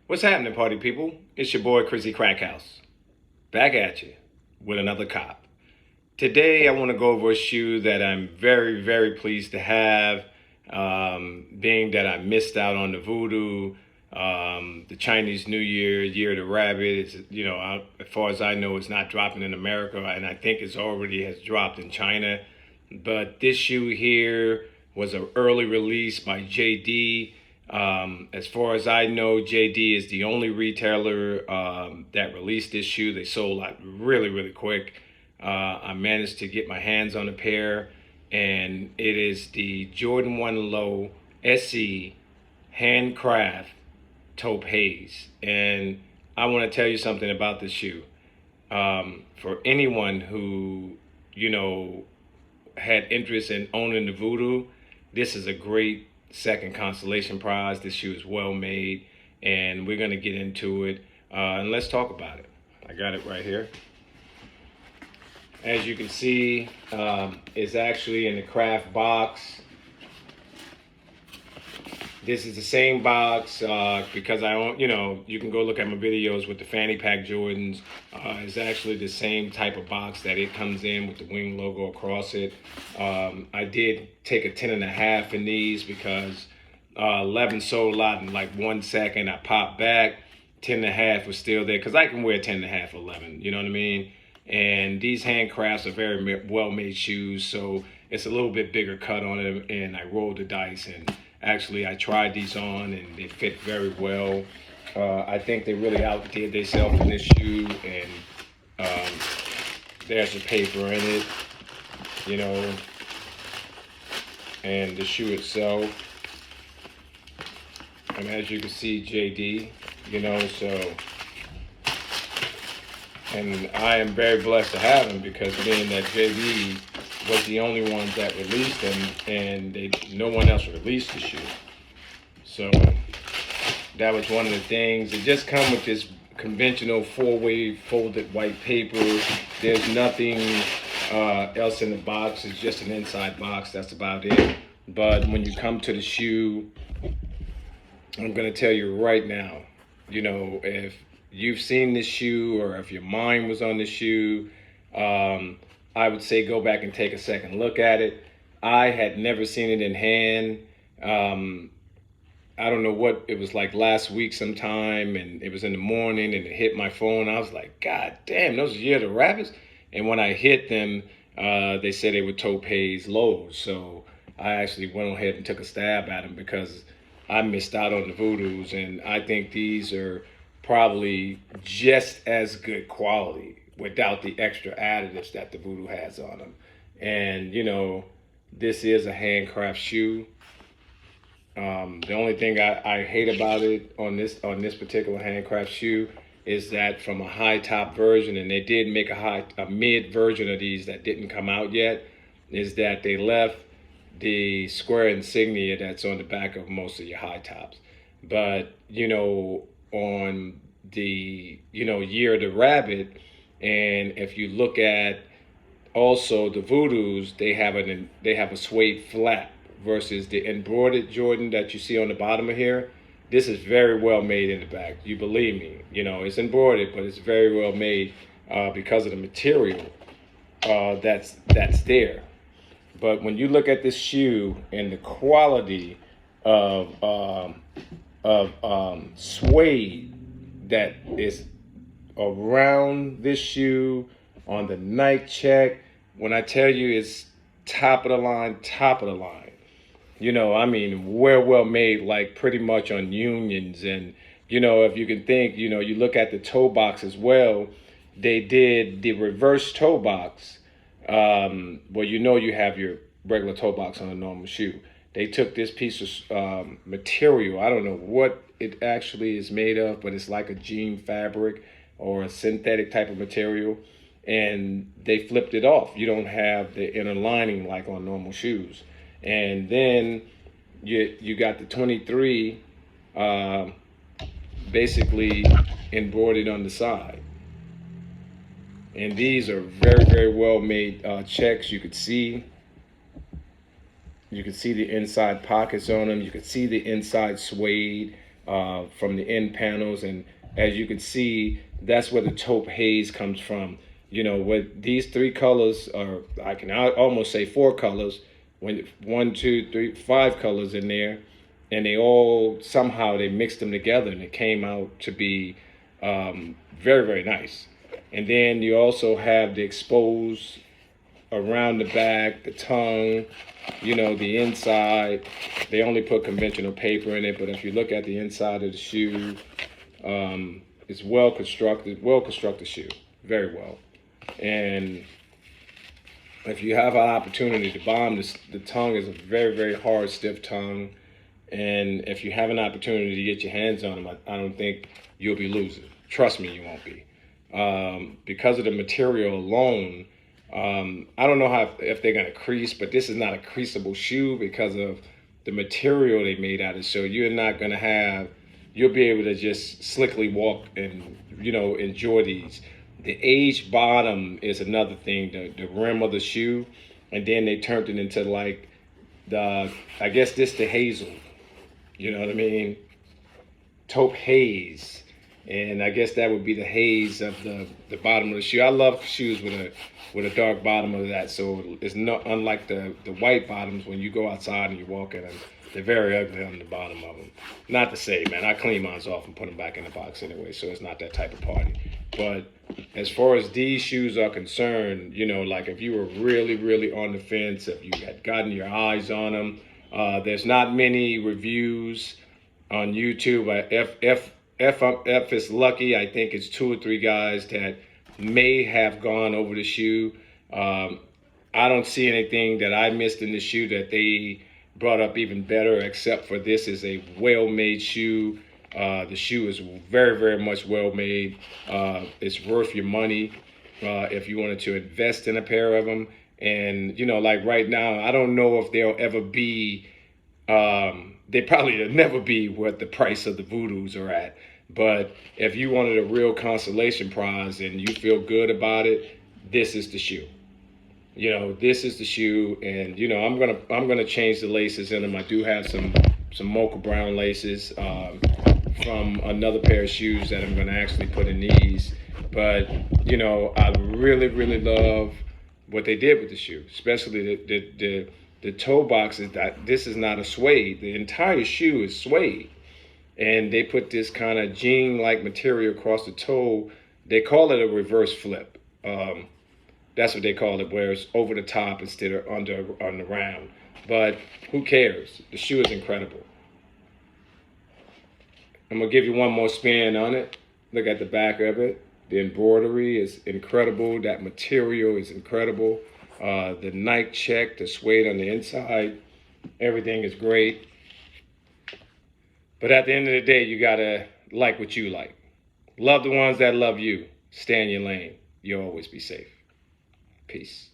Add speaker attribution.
Speaker 1: What's happening, party people? It's your boy, Chrissy Crackhouse, back at you with another cop. Today, I want to go over a shoe that I'm very, very pleased to have, being that I missed out on the Voodoo, the Chinese New Year, Year of the Rabbit. It's, as far as I know, it's not dropping in America, and I think it's already has dropped in China. But this shoe here was an early release by JD. As far as I know, JD is the only retailer that released this shoe. They sold out really, really quick. I managed to get my hands on a pair, and it is the Jordan 1 Low SE Handcraft Taupe Haze. And I want to tell you something about this shoe. For anyone who, had interest in owning the Voodoo, this is a great second consolation prize. This shoe is well made, and we're going to get into it, and let's talk about it. I got it right here. As you can see, it's actually in the craft box. This is the same box because I own, you can go look at my videos with the fanny pack Jordans. It's actually the same type of box that it comes in with the wing logo across it. I did take a 10.5 in these because 11 sold out in like 1 second. I popped back, 10.5 was still there because I can wear 10.5, 11, you know what I mean? And these handcrafts are very well-made shoes, so it's a little bit bigger cut on them, and I rolled the dice, and actually I tried these on and they fit very well. I think they really outdid themselves in this shoe, and there's the paper in it, and the shoe itself. And as you can see, JD, so, and I am very blessed to have them because being that JD was the only ones that released them, and no one else released the shoe. So that was one of the things. It just come with this conventional 4-way folded white paper. There's nothing else in the box. It's just an inside box. That's about it. But when you come to the shoe, I'm gonna tell you right now, if you've seen this shoe or if your mind was on this shoe, I would say go back and take a second look at it. I had never seen it in hand. I don't know what it was like last week sometime, and it was in the morning and it hit my phone. I was like, God damn, those are Year of the Rabbits. And when I hit them, they said they were Taupe Haze lows. So I actually went ahead and took a stab at them because I missed out on the Voodoos, and I think these are probably just as good quality without the extra additives that the Voodoo has on them. And this is a handcraft shoe. The only thing I hate about it on this particular handcraft shoe is that from a high top version, and they did make a mid version of these that didn't come out yet, is that they left the square insignia that's on the back of most of your high tops. But on the Year of the Rabbit, and if you look at also the Voodoos, they have a suede flap versus the embroidered Jordan that you see on the bottom of here. This is very well made in the back. You believe me, it's embroidered, but it's very well made because of the material that's there. But when you look at this shoe and the quality of suede that is around this shoe on the Nike check, when I tell you it's top of the line, well made, like pretty much on Unions. And if you can think, you look at the toe box as well, they did the reverse toe box. You have your regular toe box on a normal shoe. They took this piece of material. I don't know what it actually is made of, but it's like a jean fabric or a synthetic type of material, and they flipped it off. You don't have the inner lining like on normal shoes. And then you got the 23 basically embroidered on the side. And these are very, very well made checks. You could see the inside pockets on them. You could see the inside suede. from the end panels. And as you can see, that's where the taupe haze comes from. You know, with these three colors, or I can almost say four colors, when 1, 2, 3, 5 colors in there, and they all somehow they mixed them together, and it came out to be very, very nice. And then you also have the exposed around the back, the tongue, you know, the inside. They only put conventional paper in it, but if you look at the inside of the shoe, it's well constructed shoe, very well. And if you have an opportunity to bomb, the tongue is a very, very hard, stiff tongue. And if you have an opportunity to get your hands on them, I don't think you'll be losing. Trust me, you won't be. Because of the material alone, I don't know if they're gonna crease, but this is not a creasable shoe because of the material they made out of. So you're not gonna you'll be able to just slickly walk and, you know, enjoy these. The aged bottom is another thing, the rim of the shoe, and then they turned it into like I guess this the hazel, you know what I mean? Taupe haze. And I guess that would be the haze of the bottom of the shoe. I love shoes with a dark bottom of that, so it's not unlike the white bottoms when you go outside and you walk in them. They're very ugly on the bottom of them. Not to say, man, I clean mine off and put them back in the box anyway, so it's not that type of party. But as far as these shoes are concerned, you know, like if you were really, really on the fence, if you had gotten your eyes on them, there's not many reviews on YouTube. If it's lucky, I think it's 2 or 3 guys that may have gone over the shoe. I don't see anything that I missed in the shoe that they brought up even better, except for this is a well-made shoe. The shoe is very, very much well-made. It's worth your money if you wanted to invest in a pair of them. And, you know, like right now, I don't know if they'll ever be, they probably will never be what the price of the Voodoos are at. But if you wanted a real consolation prize and you feel good about it, this is the shoe. You know, this is the shoe, and you know, I'm gonna change the laces in them. I do have some mocha brown laces from another pair of shoes that I'm gonna actually put in these. But you know, I really, really love what they did with the shoe, especially the toe boxes. That this is not a suede. The entire shoe is suede, and they put this kind of jean-like material across the toe. They call it a reverse flip. That's what they call it, where it's over the top instead of on the round. But who cares? The shoe is incredible. I'm gonna give you one more spin on it. Look at the back of it. The embroidery is incredible. That material is incredible. The Nike check, the suede on the inside, everything is great. But at the end of the day, you gotta like what you like. Love the ones that love you. Stay in your lane. You'll always be safe. Peace.